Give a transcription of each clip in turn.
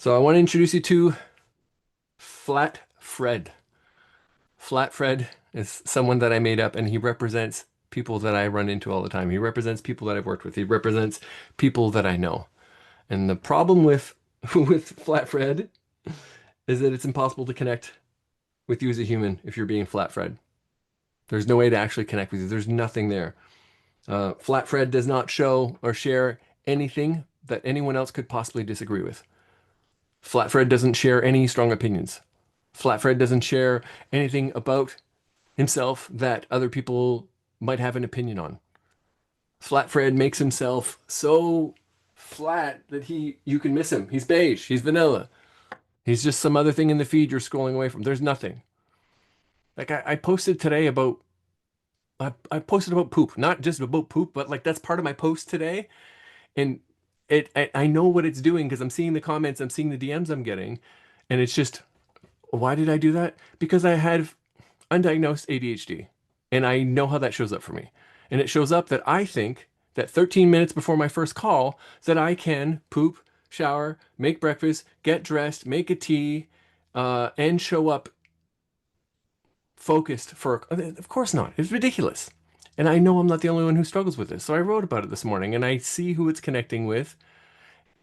So I want to introduce you to Flat Fred. Flat Fred is someone that I made up, and he represents people that I run into all the time. He represents people that I've worked with. He represents people that I know. And the problem with with Flat Fred is that it's impossible to connect with you as a human if you're being Flat Fred. There's no way to actually connect with you. There's nothing there. Flat Fred does not show or share anything that anyone else could possibly disagree with. Flat Fred doesn't share any strong opinions. Flat Fred doesn't share anything about himself that other people might have an opinion on. Flat Fred makes himself so flat that you can miss him. He's beige, he's vanilla. He's just some other thing in the feed you're scrolling away from. There's nothing. Like I posted today about I posted about poop, not just about poop, but like that's part of my post today. And I know what it's doing because I'm seeing the comments, I'm seeing the DMs I'm getting, and it's just, why did I do that? Because I had undiagnosed ADHD. And I know how that shows up for me. And it shows up that I think that 13 minutes before my first call, that I can poop, shower, make breakfast, get dressed, make a tea, and show up focused for, of course not. It's ridiculous. And I know I'm not the only one who struggles with this. So I wrote about it this morning and I see who it's connecting with.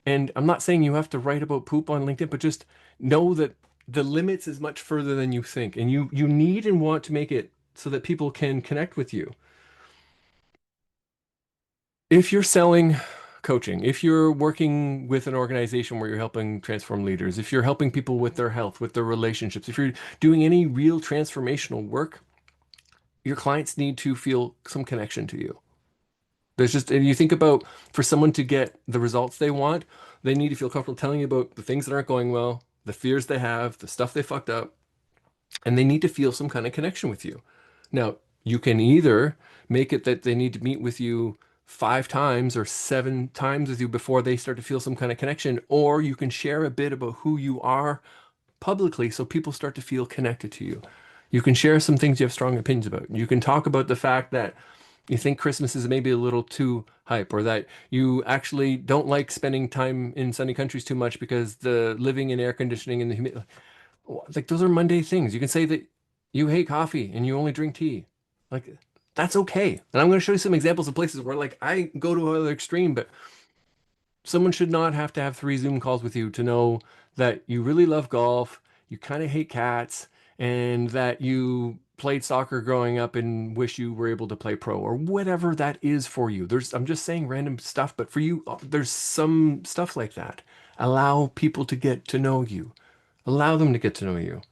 And I'm not saying you have to write about poop on LinkedIn, but just know that the limits is much further than you think. And you need and want to make it so that people can connect with you. If you're selling coaching, if you're working with an organization where you're helping transform leaders, if you're helping people with their health, with their relationships, if you're doing any real transformational work, your clients need to feel some connection to you. There's just, and you think about for someone to get the results they want, they need to feel comfortable telling you about the things that aren't going well, the fears they have, the stuff they fucked up, and they need to feel some kind of connection with you. Now, you can either make it that they need to meet with you 5 times or 7 times with you before they start to feel some kind of connection, or you can share a bit about who you are publicly so people start to feel connected to you. You can share some things you have strong opinions about. You can talk about the fact that you think Christmas is maybe a little too hype, or that you actually don't like spending time in sunny countries too much because the living in air conditioning and the humidity. Like those are Monday things. You can say that you hate coffee and you only drink tea. Like that's okay. And I'm going to show you some examples of places where like I go to another extreme, but someone should not have to have 3 Zoom calls with you to know that you really love golf, you kind of hate cats, and that you played soccer growing up and wish you were able to play pro or whatever that is for you. I'm just saying random stuff, but for you, there's some stuff like that. Allow people to get to know you. Allow them to get to know you.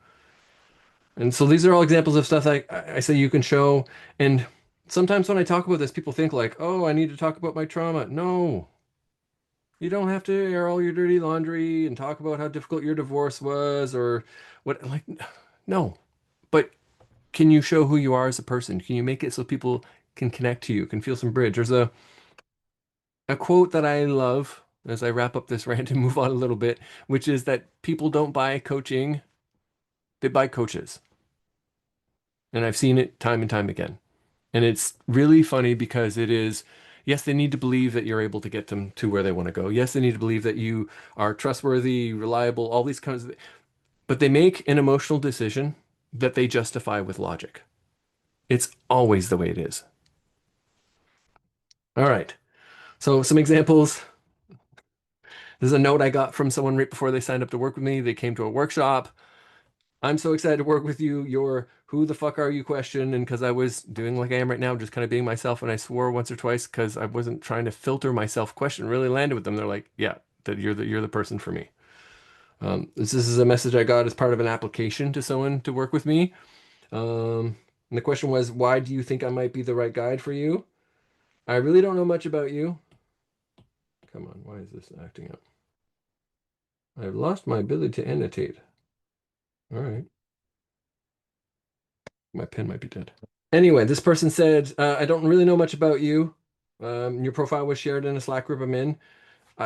And so these are all examples of stuff that I say you can show. And sometimes when I talk about this, people think like, oh, I need to talk about my trauma. No, you don't have to air all your dirty laundry and talk about how difficult your divorce was or what, like, no. But can you show who you are as a person? Can you make it so people can connect to you, can feel some bridge? There's a quote that I love as I wrap up this rant and move on a little bit, which is that people don't buy coaching, they buy coaches. And I've seen it time and time again. And it's really funny because it is, yes, they need to believe that you're able to get them to where they want to go. Yes, they need to believe that you are trustworthy, reliable, all these kinds of, but they make an emotional decision that they justify with logic. It's always the way it is. All right. So some examples. This is a note I got from someone right before they signed up to work with me. They came to a workshop. I'm so excited to work with you. Your who the fuck are you question. And because I was doing like I am right now, just kind of being myself. And I swore once or twice because I wasn't trying to filter myself question really landed with them. They're like, yeah, that you're the person for me. This is a message I got as part of an application to someone to work with me. And the question was, why do you think I might be the right guide for you? I really don't know much about you. Come on, why is this acting up? I've lost my ability to annotate. All right. My pen might be dead. Anyway, this person said, I don't really know much about you. Your profile was shared in a Slack group I'm in.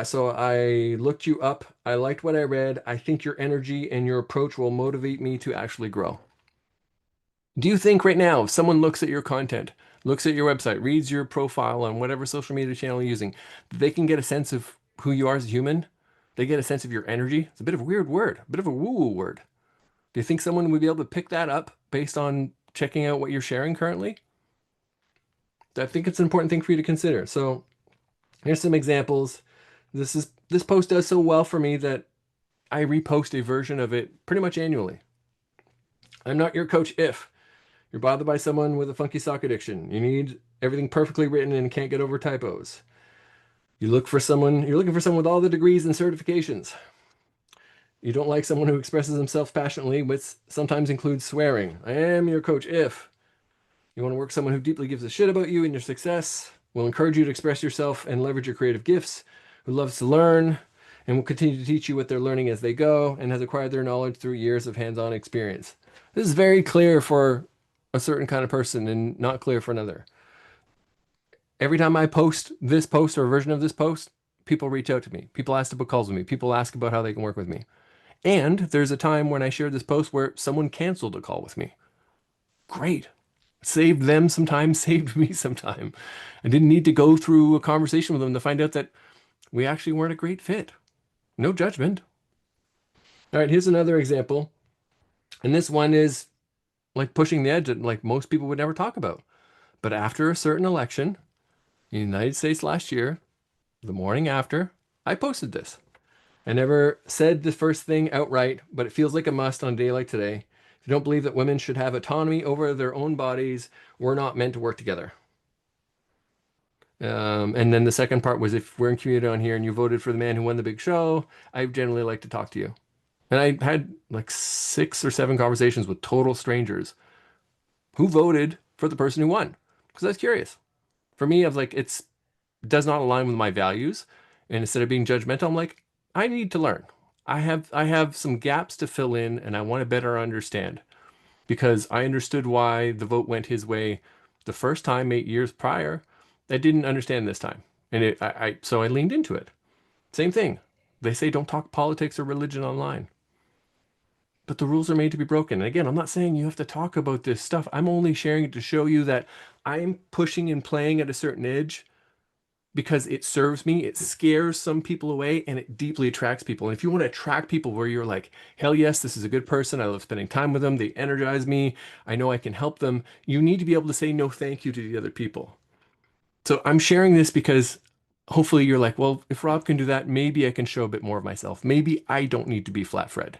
So I looked you up. I liked what I read. I think your energy and your approach will motivate me to actually grow. Do you think right now, if someone looks at your content, looks at your website, reads your profile on whatever social media channel you're using, they can get a sense of who you are as a human? They get a sense of your energy. It's a bit of a weird word, a bit of a woo-woo word. Do you think someone would be able to pick that up based on checking out what you're sharing currently? I think it's an important thing for you to consider. So here's some examples. This post does so well for me that I repost a version of it pretty much annually. I'm not your coach if you're bothered by someone with a funky sock addiction. You need everything perfectly written and can't get over typos. You're looking for someone with all the degrees and certifications. You don't like someone who expresses himself passionately, which sometimes includes swearing. I am your coach if you want to work with someone who deeply gives a shit about you and your success, will encourage you to express yourself and leverage your creative gifts, who loves to learn and will continue to teach you what they're learning as they go and has acquired their knowledge through years of hands-on experience. This is very clear for a certain kind of person and not clear for another. Every time I post this post or a version of this post, people reach out to me. People ask to book calls with me. People ask about how they can work with me. And there's a time when I shared this post where someone canceled a call with me. Great. Saved them some time, saved me some time. I didn't need to go through a conversation with them to find out that we actually weren't a great fit. No judgment. All right, here's another example. And this one is like pushing the edge that like most people would never talk about. But after a certain election in the United States last year, the morning after, I posted this. I never said the first thing outright, but it feels like a must on a day like today. If you don't believe that women should have autonomy over their own bodies, we're not meant to work together. And then the second part was if we're in community on here and you voted for the man who won the big show, I generally like to talk to you. And I had like 6 or 7 conversations with total strangers who voted for the person who won because I was curious. For me, I was like, it does not align with my values. And instead of being judgmental, I'm like, I need to learn. I have some gaps to fill in and I want to better understand because I understood why the vote went his way the first time 8 years prior. I didn't understand this time. And so I leaned into it. Same thing. They say don't talk politics or religion online. But the rules are made to be broken. And again, I'm not saying you have to talk about this stuff. I'm only sharing it to show you that I'm pushing and playing at a certain edge because it serves me, it scares some people away, and it deeply attracts people. And if you want to attract people where you're like, hell yes, this is a good person, I love spending time with them, they energize me, I know I can help them, you need to be able to say no thank you to the other people. So I'm sharing this because hopefully you're like, well, if Rob can do that, maybe I can show a bit more of myself. Maybe I don't need to be flat Fred.